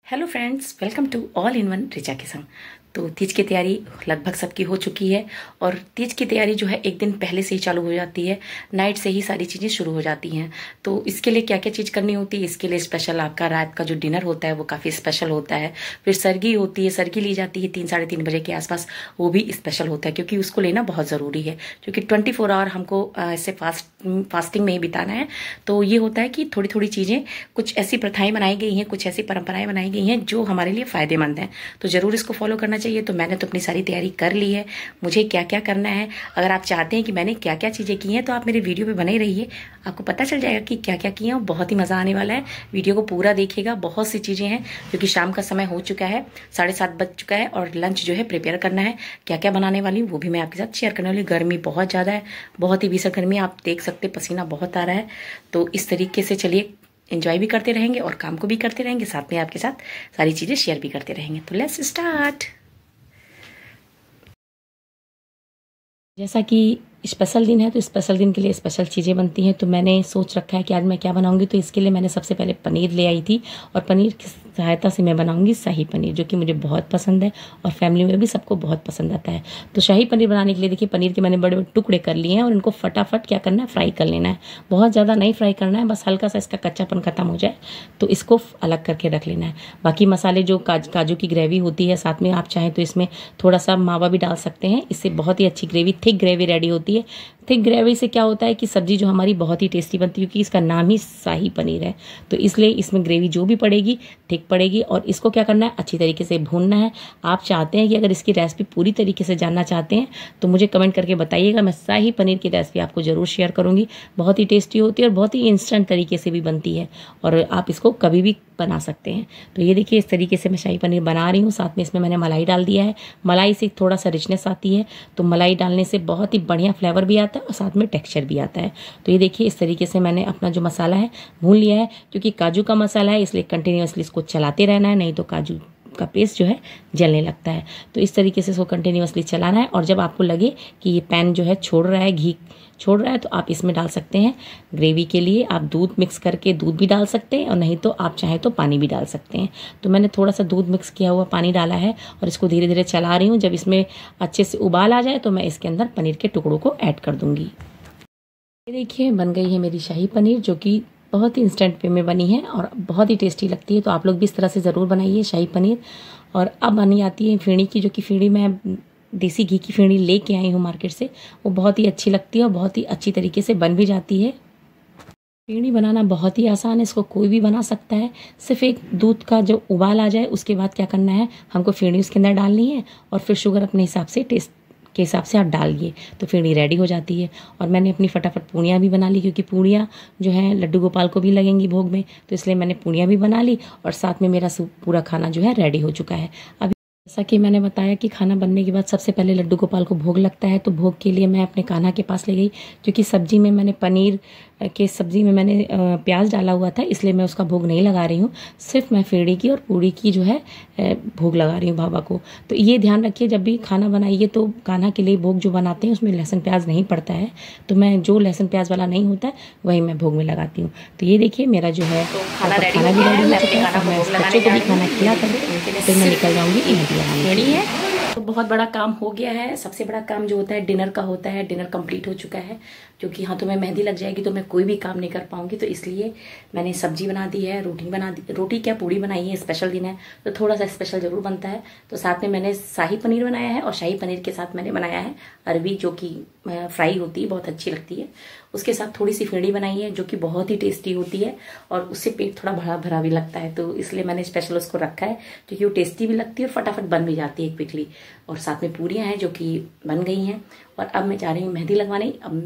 Hello friends, welcome to all in one Richa के संग। तो तीज की तैयारी लगभग सबकी हो चुकी है और तीज की तैयारी जो है एक दिन पहले से ही चालू हो जाती है। नाइट से ही सारी चीज़ें शुरू हो जाती हैं। तो इसके लिए क्या क्या चीज़ करनी होती है, इसके लिए स्पेशल आपका रात का जो डिनर होता है वो काफ़ी स्पेशल होता है। फिर सरगी होती है, सरगी ली जाती है 3 साढ़े 3 बजे के आसपास, वो भी स्पेशल होता है क्योंकि उसको लेना बहुत ज़रूरी है क्योंकि 24 आवर हमको ऐसे फास्टिंग में ही बिताना है। तो ये होता है कि थोड़ी थोड़ी चीज़ें, कुछ ऐसी प्रथाएं बनाई गई हैं, कुछ ऐसी परंपराएं बनाई गई हैं जो हमारे लिए फ़ायदेमंद हैं। तो ज़रूर इसको फॉलो करना चाहिए। तो मैंने तो अपनी सारी तैयारी कर ली है, मुझे क्या क्या करना है। अगर आप चाहते हैं कि मैंने क्या क्या चीज़ें की हैं तो आप मेरे वीडियो पे बने रहिए, आपको पता चल जाएगा कि क्या क्या किया है। बहुत ही मज़ा आने वाला है, वीडियो को पूरा देखिएगा। बहुत सी चीज़ें हैं क्योंकि शाम का समय हो चुका है, 7:30 बज चुका है और लंच जो है प्रिपेयर करना है। क्या क्या बनाने वाली हूँ वो भी मैं आपके साथ शेयर करने वाली हूँ। गर्मी बहुत ज़्यादा है, बहुत ही भीषण गर्मी, आप देख सकते पसीना बहुत आ रहा है। तो इस तरीके से चलिए एंजॉय भी करते रहेंगे और काम को भी करते रहेंगे, साथ में आपके साथ सारी चीज़ें शेयर भी करते रहेंगे। तो लेट्स स्टार्ट। जैसा कि स्पेशल दिन है तो स्पेशल दिन के लिए स्पेशल चीज़ें बनती हैं। तो मैंने सोच रखा है कि आज मैं क्या बनाऊंगी। तो इसके लिए मैंने सबसे पहले पनीर ले आई थी और पनीर की सहायता से मैं बनाऊंगी शाही पनीर, जो कि मुझे बहुत पसंद है और फैमिली में भी सबको बहुत पसंद आता है। तो शाही पनीर बनाने के लिए देखिए, पनीर के मैंने बड़े बड़े टुकड़े कर लिए हैं और इनको फटाफट क्या करना है, फ्राई कर लेना है। बहुत ज़्यादा नहीं फ्राई करना है, बस हल्का सा इसका कच्चापन खत्म हो जाए तो इसको अलग करके रख लेना है। बाकी मसाले जो काजू की ग्रेवी होती है, साथ में आप चाहें तो इसमें थोड़ा सा मावा भी डाल सकते हैं, इससे बहुत ही अच्छी ग्रेवी, थिक ग्रेवी रेडी होती है। थिक ग्रेवी से क्या होता है कि सब्जी जो हमारी बहुत ही टेस्टी बनती है, क्योंकि इसका नाम ही शाही पनीर है। तो इसलिए इसमें ग्रेवी जो भी पड़ेगी थिक पड़ेगी और इसको क्या करना है, अच्छी तरीके से भूनना है। आप चाहते हैं कि अगर इसकी रेसिपी पूरी तरीके से जानना चाहते हैं तो मुझे कमेंट करके बताइएगा, मैं शाही पनीर की रेसिपी आपको ज़रूर शेयर करूँगी। बहुत ही टेस्टी होती है और बहुत ही इंस्टेंट तरीके से भी बनती है और आप इसको कभी भी बना सकते हैं। तो ये देखिए, इस तरीके से मैं शाही पनीर बना रही हूँ। साथ में इसमें मैंने मलाई डाल दिया है, मलाई से थोड़ा सा रिचनेस आती है। तो मलाई डालने से बहुत ही बढ़िया फ्लेवर भी आता है और साथ में टेक्सचर भी आता है। तो ये देखिए, इस तरीके से मैंने अपना जो मसाला है भून लिया है। क्योंकि काजू का मसाला है इसलिए कंटिन्यूअसली इसको चलाते रहना है, नहीं तो काजू का पेस्ट जो है जलने लगता है। तो इस तरीके से इसको कंटिन्यूअसली चलाना है और जब आपको लगे कि ये पैन जो है छोड़ रहा है, घी छोड़ रहा है, तो आप इसमें डाल सकते हैं ग्रेवी के लिए आप दूध मिक्स करके, दूध भी डाल सकते हैं और नहीं तो आप चाहें तो पानी भी डाल सकते हैं। तो मैंने थोड़ा सा दूध मिक्स किया हुआ पानी डाला है और इसको धीरे धीरे चला रही हूँ। जब इसमें अच्छे से उबाल आ जाए तो मैं इसके अंदर पनीर के टुकड़ों को ऐड कर दूंगी। ये देखिए, बन गई है मेरी शाही पनीर, जो कि बहुत ही इंस्टेंट वे में बनी है और बहुत ही टेस्टी लगती है। तो आप लोग भी इस तरह से ज़रूर बनाइए शाही पनीर। और अब बनी आती है फेणी की, जो कि फेणी मैं देसी घी की फेणी लेके आई हूँ मार्केट से। वो बहुत ही अच्छी लगती है और बहुत ही अच्छी तरीके से बन भी जाती है। फेणी बनाना बहुत ही आसान है, इसको कोई भी बना सकता है। सिर्फ एक दूध का जो उबाल आ जाए उसके बाद क्या करना है, हमको फेणी उसके अंदर डालनी है और फिर शुगर अपने हिसाब से, टेस्ट के हिसाब से आप डालिए तो फेणी रेडी हो जाती है। और मैंने अपनी फटाफट पूड़ियाँ भी बना ली, क्योंकि पूड़ियाँ जो हैं लड्डू गोपाल को भी लगेंगी भोग में, तो इसलिए मैंने पूड़ियाँ भी बना ली और साथ में मेरा पूरा खाना जो है रेडी हो चुका है। अभी जैसा कि मैंने बताया कि खाना बनने के बाद सबसे पहले लड्डू गोपाल को भोग लगता है। तो भोग के लिए मैं अपने कान्हा के पास ले गई, क्योंकि सब्जी में मैंने पनीर के सब्जी में मैंने प्याज डाला हुआ था, इसलिए मैं उसका भोग नहीं लगा रही हूँ। सिर्फ मैं फेड़ी की और पूड़ी की जो है भोग लगा रही हूँ बाबा को। तो ये ध्यान रखिए, जब भी खाना बनाइए तो कान्हा के लिए भोग जो बनाते हैं उसमें लहसुन प्याज नहीं पड़ता है। तो मैं जो लहसुन प्याज वाला नहीं होता है वही मैं भोग में लगाती हूँ। तो ये देखिए, मेरा जो है खाना भी रेडी हो चुका है। मैं बच्चों को भी खाना खिला कर फिर मैं निकल जाऊँगी मेहंदी है। तो बहुत बड़ा काम हो गया है। सबसे बड़ा काम जो होता है डिनर का होता है। डिनर कंप्लीट हो चुका है, क्योंकि हाथों में मेहंदी लग जाएगी तो मैं कोई भी काम नहीं कर पाऊंगी। तो इसलिए मैंने सब्जी बना दी है, रोटी बना दी, रोटी क्या पूड़ी बनाई है। स्पेशल दिन है तो थोड़ा सा स्पेशल जरूर बनता है। तो साथ में मैंने शाही पनीर बनाया है और शाही पनीर के साथ मैंने बनाया है अरबी, जो कि फ्राई होती है, बहुत अच्छी लगती है। उसके साथ थोड़ी सी फेड़ी बनाई है जो कि बहुत ही टेस्टी होती है और उससे पेट थोड़ा भरा भरा भी लगता है। तो इसलिए मैंने स्पेशल उसको रखा है, क्योंकि वो टेस्टी भी लगती है और फटाफट बन भी जाती है क्विकली। और साथ में पूरियां हैं जो कि बन गई हैं और अब मैं जा रही हूँ मेहंदी लगवाने। अब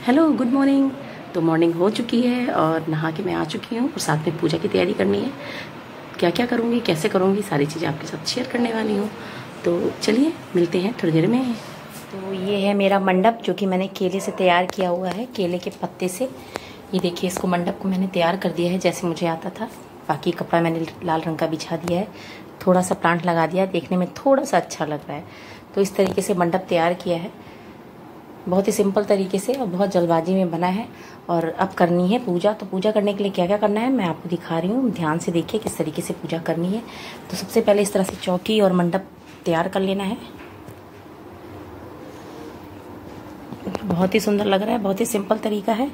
हेलो, गुड मॉर्निंग। तो मॉर्निंग हो चुकी है और नहा के मैं आ चुकी हूँ और साथ में पूजा की तैयारी करनी है। क्या क्या करूँगी, कैसे करूँगी, सारी चीज़ें आपके साथ शेयर करने वाली हूँ। तो चलिए मिलते हैं थोड़ी देर में। तो ये है मेरा मंडप, जो कि मैंने केले से तैयार किया हुआ है, केले के पत्ते से। ये देखिए, इसको मंडप को मैंने तैयार कर दिया है जैसे मुझे आता था। बाकी कपड़ा मैंने लाल रंग का बिछा दिया है, थोड़ा सा प्लांट लगा दिया है, देखने में थोड़ा सा अच्छा लग रहा है। तो इस तरीके से मंडप तैयार किया है। बहुत ही सिंपल तरीके से और बहुत जल्दबाजी में बना है। और अब करनी है पूजा। तो पूजा करने के लिए क्या क्या करना है मैं आपको दिखा रही हूँ, ध्यान से देखिए किस तरीके से पूजा करनी है। तो सबसे पहले इस तरह से चौकी और मंडप तैयार कर लेना है। बहुत ही सुंदर लग रहा है, बहुत ही सिंपल तरीका है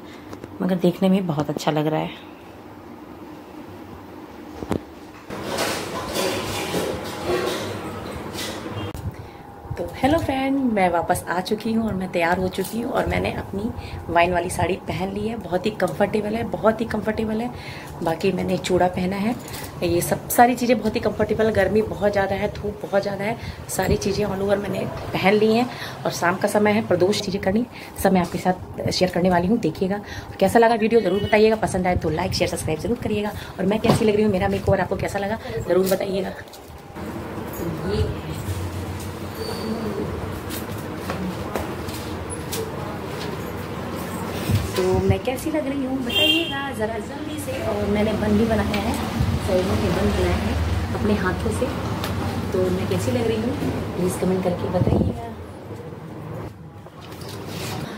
मगर देखने में बहुत अच्छा लग रहा है। तो हेलो फ्रेंड, मैं वापस आ चुकी हूँ और मैं तैयार हो चुकी हूँ और मैंने अपनी वाइन वाली साड़ी पहन ली है। बहुत ही कंफर्टेबल है, बहुत ही कंफर्टेबल है। बाकी मैंने चूड़ा पहना है। ये सब सारी चीज़ें बहुत ही कंफर्टेबल। गर्मी बहुत ज़्यादा है, धूप बहुत ज़्यादा है, सारी चीज़ें ऑल ओवर मैंने पहन ली हैं। और शाम का समय है, प्रदोष चीज़ें करनी सब मैं आपके साथ शेयर करने वाली हूँ। देखिएगा और कैसा लगा वीडियो ज़रूर बताइएगा। पसंद आए तो लाइक शेयर सब्सक्राइब जरूर करिएगा। और मैं कैसी लग रही हूँ, मेरा मेकओवर आपको कैसा लगा ज़रूर बताइएगा। ये तो मैं कैसी लग रही हूँ बताइएगा ज़रा जल्दी से। और मैंने बन भी बनाया है, साइडों के बन बनाया है अपने हाथों से। तो मैं कैसी लग रही हूँ प्लीज़ कमेंट करके बताइएगा।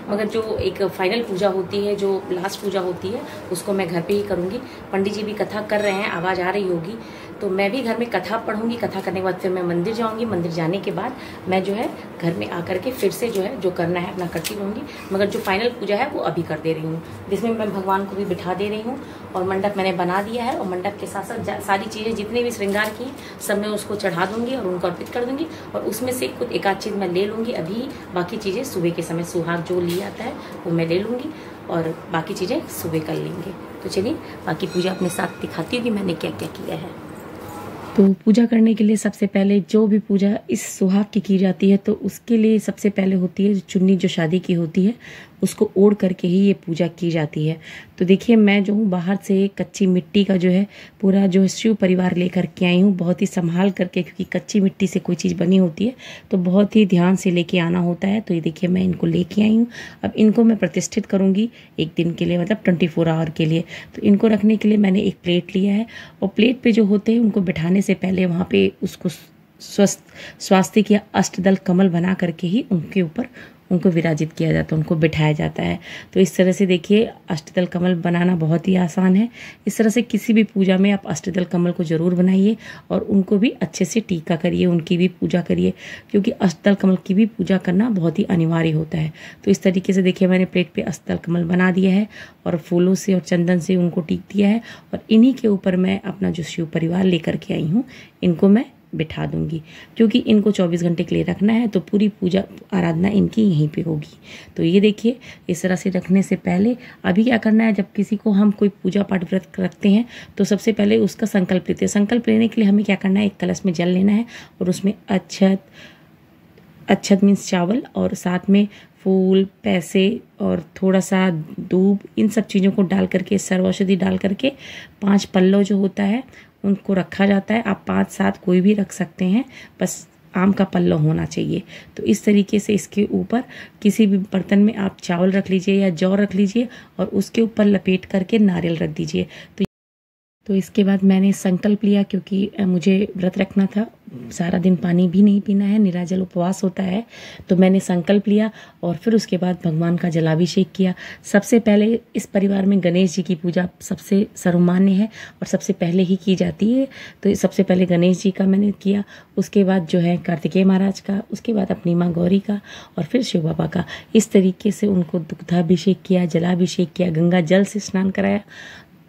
मगर जो एक फाइनल पूजा होती है, जो लास्ट पूजा होती है, उसको मैं घर पे ही करूँगी। पंडित जी भी कथा कर रहे हैं, आवाज़ आ रही होगी। तो मैं भी घर में कथा पढ़ूंगी। कथा करने के बाद फिर मैं मंदिर जाऊंगी। मंदिर जाने के बाद मैं जो है घर में आकर के फिर से जो है जो करना है अपना करती रहूँगी। मगर जो फाइनल पूजा है वो अभी कर दे रही हूँ, जिसमें मैं भगवान को भी बिठा दे रही हूँ। और मंडप मैंने बना दिया है और मंडप के साथ साथ सारी चीज़ें जितने भी श्रृंगार की सब मैं उसको चढ़ा दूंगी और उनको अर्पित कर दूंगी। और उसमें से कुछ एक आध चीज़ मैं ले लूँगी अभी। बाकी चीज़ें सुबह के समय सुहाग जो लिया आता है वो मैं ले लूँगी और बाकी चीज़ें सुबह कर लेंगे। तो चलिए बाकी पूजा अपने साथ दिखाती हूँ कि मैंने क्या क्या किया है। तो पूजा करने के लिए सबसे पहले जो भी पूजा इस सुहाग की जाती है तो उसके लिए सबसे पहले होती है चुन्नी, जो शादी की होती है उसको ओढ़ करके ही ये पूजा की जाती है। तो देखिए मैं जो हूँ बाहर से कच्ची मिट्टी का जो है पूरा जो शिव परिवार लेकर के आई हूँ, बहुत ही संभाल करके, क्योंकि कच्ची मिट्टी से कोई चीज़ बनी होती है तो बहुत ही ध्यान से लेके आना होता है। तो ये देखिए मैं इनको लेके आई हूँ। अब इनको मैं प्रतिष्ठित करूँगी एक दिन के लिए, मतलब 24 आवर के लिए। तो इनको रखने के लिए मैंने एक प्लेट लिया है और प्लेट पे जो होते हैं उनको बिठाने से पहले वहाँ पे उसको स्वास्तिक या अष्टदल कमल बना करके ही उनके ऊपर उनको विराजित किया जाता है, उनको बिठाया जाता है। तो इस तरह से देखिए अष्टदल कमल बनाना बहुत ही आसान है। इस तरह से किसी भी पूजा में आप अष्टदल कमल को ज़रूर बनाइए और उनको भी अच्छे से टीका करिए, उनकी भी पूजा करिए, क्योंकि अष्टदल कमल की भी पूजा करना बहुत ही अनिवार्य होता है। तो इस तरीके से देखिए मैंने प्लेट पे अष्टदल कमल बना दिया है और फूलों से और चंदन से उनको टीक दिया है। और इन्हीं के ऊपर मैं अपना जो शिव परिवार लेकर के आई हूँ इनको मैं बिठा दूंगी, क्योंकि इनको 24 घंटे के लिए रखना है। तो पूरी पूजा आराधना इनकी यहीं पे होगी। तो ये देखिए इस तरह से रखने से पहले अभी क्या करना है, जब किसी को हम कोई पूजा पाठ व्रत रखते हैं तो सबसे पहले उसका संकल्प लेते हैं। संकल्प लेने के लिए हमें क्या करना है, एक कलश में जल लेना है और उसमें अच्छत मीन्स चावल और साथ में फूल, पैसे और थोड़ा सा दूब, इन सब चीज़ों को डाल करके, सर्वौषधि डाल करके 5 पल्लव जो होता है उनको रखा जाता है। आप 5-7 कोई भी रख सकते हैं, बस आम का पल्लव होना चाहिए। तो इस तरीके से इसके ऊपर किसी भी बर्तन में आप चावल रख लीजिए या जौ रख लीजिए और उसके ऊपर लपेट करके नारियल रख दीजिए। तो इसके बाद मैंने संकल्प लिया, क्योंकि मुझे व्रत रखना था, सारा दिन पानी भी नहीं पीना है, निराजल उपवास होता है। तो मैंने संकल्प लिया और फिर उसके बाद भगवान का जलाभिषेक किया। सबसे पहले इस परिवार में गणेश जी की पूजा सबसे सर्वमान्य है और सबसे पहले ही की जाती है। तो सबसे पहले गणेश जी का मैंने किया, उसके बाद जो है कार्तिकेय महाराज का, उसके बाद अपनी माँ गौरी का और फिर शिव बाबा का। इस तरीके से उनको दुग्धाभिषेक किया, जलाभिषेक किया, गंगा जल से स्नान कराया।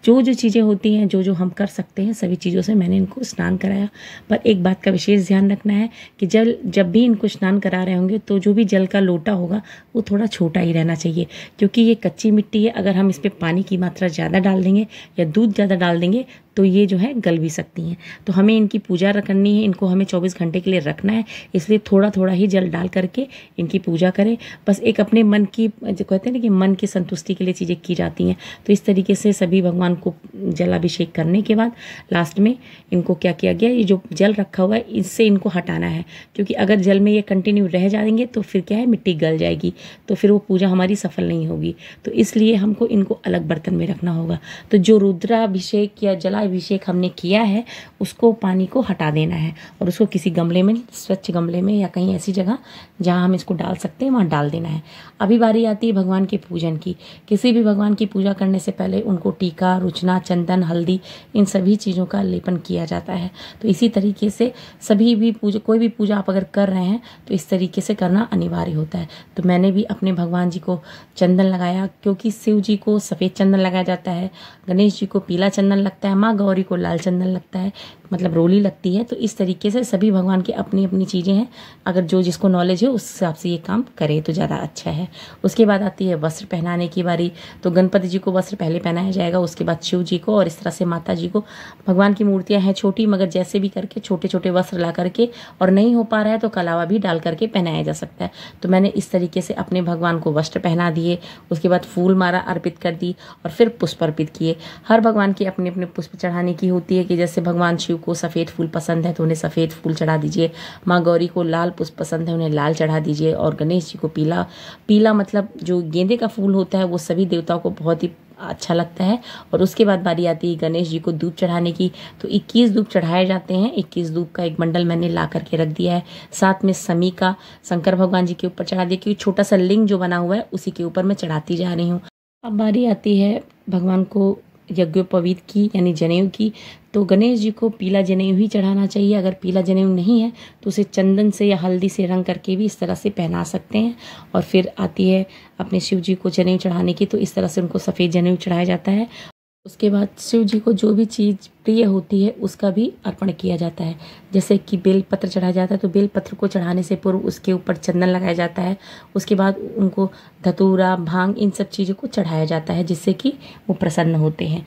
जो जो चीज़ें होती हैं, जो जो हम कर सकते हैं, सभी चीज़ों से मैंने इनको स्नान कराया। पर एक बात का विशेष ध्यान रखना है कि जब भी इनको स्नान करा रहे होंगे तो जो भी जल का लोटा होगा वो थोड़ा छोटा ही रहना चाहिए, क्योंकि ये कच्ची मिट्टी है। अगर हम इस पर पानी की मात्रा ज़्यादा डाल देंगे या दूध ज़्यादा डाल देंगे तो ये जो है गल भी सकती हैं। तो हमें इनकी पूजा करनी है, इनको हमें 24 घंटे के लिए रखना है, इसलिए थोड़ा थोड़ा ही जल डाल करके इनकी पूजा करें। बस एक अपने मन की, जो कहते हैं ना कि मन की संतुष्टि के लिए चीज़ें की जाती हैं। तो इस तरीके से सभी भगवान भगवान को जलाभिषेक करने के बाद लास्ट में इनको क्या किया गया, ये जो जल रखा हुआ है इससे इनको हटाना है, क्योंकि अगर जल में ये कंटिन्यू रह जाएंगे तो फिर क्या है, मिट्टी गल जाएगी, तो फिर वो पूजा हमारी सफल नहीं होगी। तो इसलिए हमको इनको अलग बर्तन में रखना होगा। तो जो रुद्राभिषेक या जलाभिषेक हमने किया है उसको पानी को हटा देना है और उसको किसी गमले में, स्वच्छ गमले में या कहीं ऐसी जगह जहाँ हम इसको डाल सकते हैं वहाँ डाल देना है। अभी बारी आती है भगवान के पूजन की। किसी भी भगवान की पूजा करने से पहले उनको टीका, रुचना, चंदन, हल्दी, इन सभी चीज़ों का लेपन किया जाता है। तो इसी तरीके से सभी भी पूजा, कोई भी पूजा आप अगर कर रहे हैं तो इस तरीके से करना अनिवार्य होता है। तो मैंने भी अपने भगवान जी को चंदन लगाया, क्योंकि शिव जी को सफ़ेद चंदन लगाया जाता है, गणेश जी को पीला चंदन लगता है, माँ गौरी को लाल चंदन लगता है, मतलब रोली लगती है। तो इस तरीके से सभी भगवान की अपनी अपनी चीज़ें हैं, अगर जो जिसको नॉलेज है उस हिसाब से ये काम करे तो ज़्यादा अच्छा है। उसके बाद आती है वस्त्र पहनाने की बारी। तो गणपति जी को वस्त्र पहले पहनाया जाएगा, उसके बाद शिव जी को, और इस तरह से माता जी को। भगवान की मूर्तियाँ हैं छोटी, मगर जैसे भी करके छोटे छोटे वस्त्र ला करके, और नहीं हो पा रहा है तो कलावा भी डाल करके पहनाया जा सकता है। तो मैंने इस तरीके से अपने भगवान को वस्त्र पहना दिए, उसके बाद फूल माला अर्पित कर दी और फिर पुष्प अर्पित किए। हर भगवान की अपने अपने पुष्प चढ़ाने की होती है, कि जैसे भगवान शिव को सफ़ेद फूल पसंद है तो उन्हें सफ़ेद फूल चढ़ा दीजिए, माँ गौरी को लाल पुष्प पसंद है उन्हें लाल चढ़ा दीजिए, और गणेश जी को पीला। पीला मतलब जो गेंदे का फूल होता है वो सभी देवताओं को बहुत ही अच्छा लगता है। और उसके बाद बारी आती है गणेश जी को धूप चढ़ाने की। तो 21 धूप चढ़ाए जाते हैं। 21 धूप का एक बंडल मैंने ला करके रख दिया है। साथ में समी का शंकर भगवान जी के ऊपर चढ़ा दिया, क्योंकि छोटा सा लिंग जो बना हुआ है उसी के ऊपर मैं चढ़ाती जा रही हूँ। अब बारी आती है भगवान को यज्ञोपवीत की, यानी जनेऊ की। तो गणेश जी को पीला जनेऊ ही चढ़ाना चाहिए। अगर पीला जनेऊ नहीं है तो उसे चंदन से या हल्दी से रंग करके भी इस तरह से पहना सकते हैं। और फिर आती है अपने शिव जी को जनेऊ चढ़ाने की। तो इस तरह से उनको सफ़ेद जनेऊ चढ़ाया जाता है। उसके बाद शिव जी को जो भी चीज़ प्रिय होती है उसका भी अर्पण किया जाता है। जैसे कि बेलपत्र चढ़ाया जाता है, तो बेलपत्र को चढ़ाने से पूर्व उसके ऊपर चंदन लगाया जाता है। उसके बाद उनको धतूरा, भांग, इन सब चीज़ों को चढ़ाया जाता है, जिससे कि वो प्रसन्न होते हैं।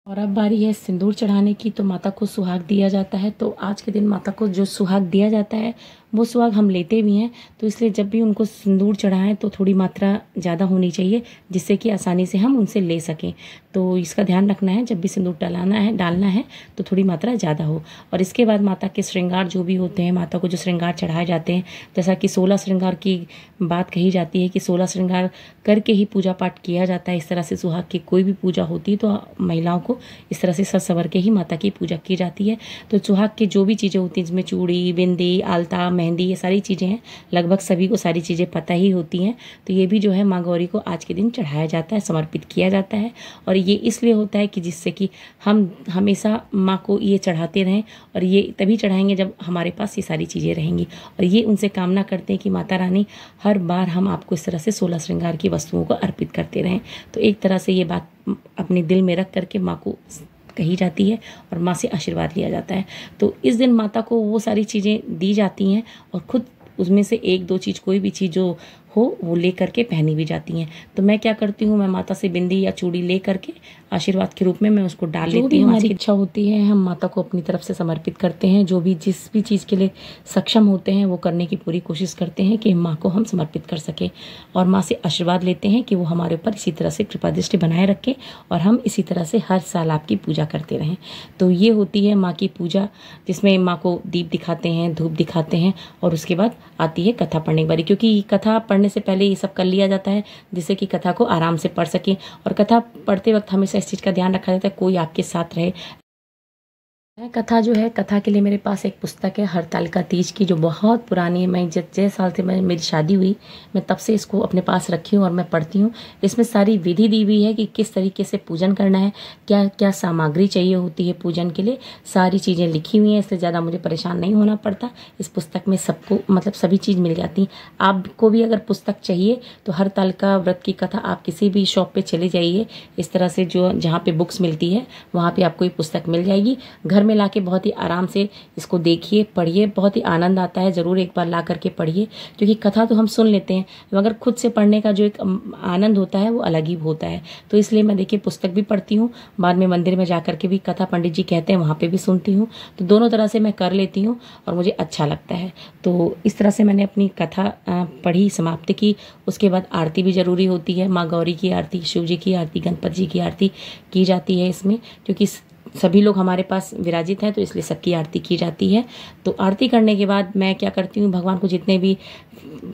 और अब बारी है सिंदूर चढ़ाने की। तो माता को सुहाग दिया जाता है। तो आज के दिन माता को जो सुहाग दिया जाता है वो सुहाग हम लेते भी हैं। तो इसलिए जब भी उनको सिंदूर चढ़ाएं तो थोड़ी मात्रा ज़्यादा होनी चाहिए, जिससे कि आसानी से हम उनसे ले सकें। तो इसका ध्यान रखना है, जब भी सिंदूर डालना है तो थोड़ी मात्रा ज़्यादा हो। और इसके बाद माता के श्रृंगार जो भी होते हैं, माता को जो श्रृंगार चढ़ाए जाते हैं, जैसा कि 16 श्रृंगार की बात कही जाती है कि 16 श्रृंगार करके ही पूजा पाठ किया जाता है। इस तरह से सुहाग की कोई भी पूजा होती है तो महिलाओं को इस तरह से सज संवर के ही माता की पूजा की जाती है। तो सुहाग की जो भी चीज़ें होती हैं, जिसमें चूड़ी, बिंदी, आलता, मेहंदी, ये सारी चीज़ें हैं, लगभग सभी को सारी चीज़ें पता ही होती हैं। तो ये भी जो है माँ गौरी को आज के दिन चढ़ाया जाता है, समर्पित किया जाता है। और ये इसलिए होता है कि जिससे कि हम हमेशा माँ को ये चढ़ाते रहें, और ये तभी चढ़ाएंगे जब हमारे पास ये सारी चीज़ें रहेंगी। और ये उनसे कामना करते हैं कि माता रानी हर बार हम आपको इस तरह से 16 श्रृंगार की वस्तुओं को अर्पित करते रहें। तो एक तरह से ये बात अपने दिल में रख करके माँ को कही जाती है और माँ से आशीर्वाद लिया जाता है। तो इस दिन माता को वो सारी चीज़ें दी जाती हैं, और खुद उसमें से एक दो चीज़, कोई भी चीज़ जो हो वो ले करके पहनी भी जाती हैं। तो मैं क्या करती हूँ, मैं माता से बिंदी या चूड़ी ले करके आशीर्वाद के रूप में मैं उसको डाल लेती हूँ। हमारी इच्छा होती है हम माता को अपनी तरफ से समर्पित करते हैं। जो भी जिस भी चीज़ के लिए सक्षम होते हैं वो करने की पूरी कोशिश करते हैं कि माँ को हम समर्पित कर सकें, और माँ से आशीर्वाद लेते हैं कि वो हमारे ऊपर इसी तरह से कृपा दृष्टि बनाए रखें और हम इसी तरह से हर साल आपकी पूजा करते रहें। तो ये होती है माँ की पूजा, जिसमें माँ को दीप दिखाते हैं, धूप दिखाते हैं, और उसके बाद आती है कथा पढ़ने की बारी। क्योंकि कथा पढ़ने से पहले ये सब कर लिया जाता है, जिससे कि कथा को आराम से पढ़ सकें। और कथा पढ़ते वक्त हमेशा इस चीज़ का ध्यान रखा जाता है कोई आपके साथ रहे। कथा जो है, कथा के लिए मेरे पास एक पुस्तक है हरतालिका तीज की, जो बहुत पुरानी है। मैं जब साल से मेरी शादी हुई, मैं तब से इसको अपने पास रखी हूँ और मैं पढ़ती हूँ। इसमें सारी विधि दी हुई है कि किस तरीके से पूजन करना है, क्या क्या सामग्री चाहिए होती है पूजन के लिए, सारी चीज़ें लिखी हुई हैं। इससे ज़्यादा मुझे परेशान नहीं होना पड़ता। इस पुस्तक में सबको मतलब सभी चीज़ मिल जाती। आपको भी अगर पुस्तक चाहिए तो हरतालिका व्रत की कथा आप किसी भी शॉप पर चले जाइए, इस तरह से जो जहाँ पर बुक्स मिलती है वहाँ पर आपको ये पुस्तक मिल जाएगी। घर घर में लाके बहुत ही आराम से इसको देखिए, पढ़िए, बहुत ही आनंद आता है। ज़रूर एक बार ला करके पढ़िए, क्योंकि कथा तो हम सुन लेते हैं मगर खुद से पढ़ने का जो एक आनंद होता है वो अलग ही होता है। तो इसलिए मैं देखिए पुस्तक भी पढ़ती हूँ, बाद में मंदिर में जा करके भी कथा पंडित जी कहते हैं वहाँ पे भी सुनती हूँ। तो दोनों तरह से मैं कर लेती हूँ और मुझे अच्छा लगता है। तो इस तरह से मैंने अपनी कथा पढ़ी, समाप्त की। उसके बाद आरती भी ज़रूरी होती है। माँ गौरी की आरती, शिव जी की आरती, गणपति जी की आरती की जाती है इसमें, क्योंकि सभी लोग हमारे पास विराजित हैं तो इसलिए सबकी आरती की जाती है। तो आरती करने के बाद मैं क्या करती हूँ, भगवान को जितने भी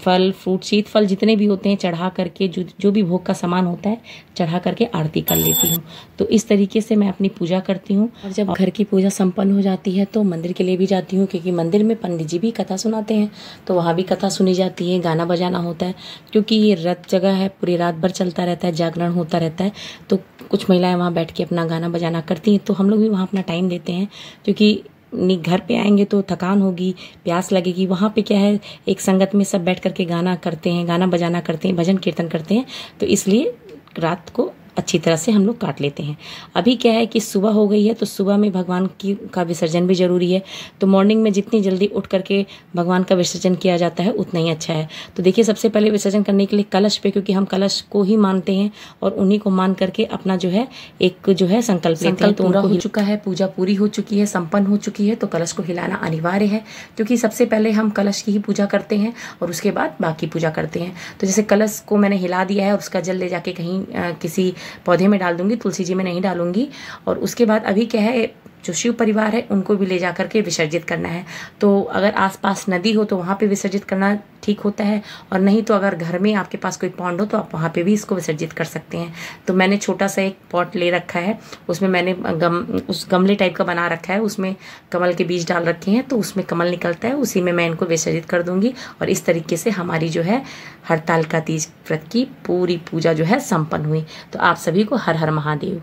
फल फ्रूट शीत फल जितने भी होते हैं चढ़ा करके, जो भी भोग का सामान होता है चढ़ा करके आरती कर लेती हूँ। तो इस तरीके से मैं अपनी पूजा करती हूँ। और जब घर की पूजा संपन्न हो जाती है तो मंदिर के लिए भी जाती हूँ, क्योंकि मंदिर में पंडित जी भी कथा सुनाते हैं, तो वहाँ भी कथा सुनी जाती है, गाना बजाना होता है। क्योंकि ये रत जगह है, पूरी रात भर चलता रहता है, जागरण होता रहता है। तो कुछ महिलाएं वहाँ बैठ के अपना गाना बजाना करती हैं, तो हम लोग भी वहाँ अपना टाइम देते हैं। क्योंकि घर पे आएंगे तो थकान होगी, प्यास लगेगी, वहाँ पे क्या है एक संगत में सब बैठ करके गाना करते हैं, गाना बजाना करते हैं, भजन कीर्तन करते हैं। तो इसलिए रात को अच्छी तरह से हम लोग काट लेते हैं। अभी क्या है कि सुबह हो गई है तो सुबह में भगवान का विसर्जन भी जरूरी है। तो मॉर्निंग में जितनी जल्दी उठ करके भगवान का विसर्जन किया जाता है उतना ही अच्छा है। तो देखिए सबसे पहले विसर्जन करने के लिए कलश पे, क्योंकि हम कलश को ही मानते हैं और उन्हीं को मान करके अपना जो है एक जो है संकल्प लेते हैं। तो पूरा हो चुका है, पूजा पूरी हो चुकी है, संपन्न हो चुकी है, तो कलश को हिलाना अनिवार्य है। क्योंकि सबसे पहले हम कलश की ही पूजा करते हैं और उसके बाद बाकी पूजा करते हैं। तो जैसे कलश को मैंने हिला दिया है और उसका जल ले जाके कहीं किसी पौधे में डाल दूंगी, तुलसी जी में नहीं डालूंगी। और उसके बाद अभी क्या है, जो शिव परिवार है उनको भी ले जा करके विसर्जित करना है। तो अगर आसपास नदी हो तो वहाँ पे विसर्जित करना ठीक होता है, और नहीं तो अगर घर में आपके पास कोई पॉन्ड हो तो आप वहाँ पे भी इसको विसर्जित कर सकते हैं। तो मैंने छोटा सा एक पॉट ले रखा है, उसमें मैंने उस गमले टाइप का बना रखा है, उसमें कमल के बीज डाल रखे हैं, तो उसमें कमल निकलता है, उसी में मैं इनको विसर्जित कर दूंगी। और इस तरीके से हमारी जो है हड़ताल का तीज व्रत की पूरी पूजा जो है संपन्न हुई। तो आप सभी को हर हर महादेव।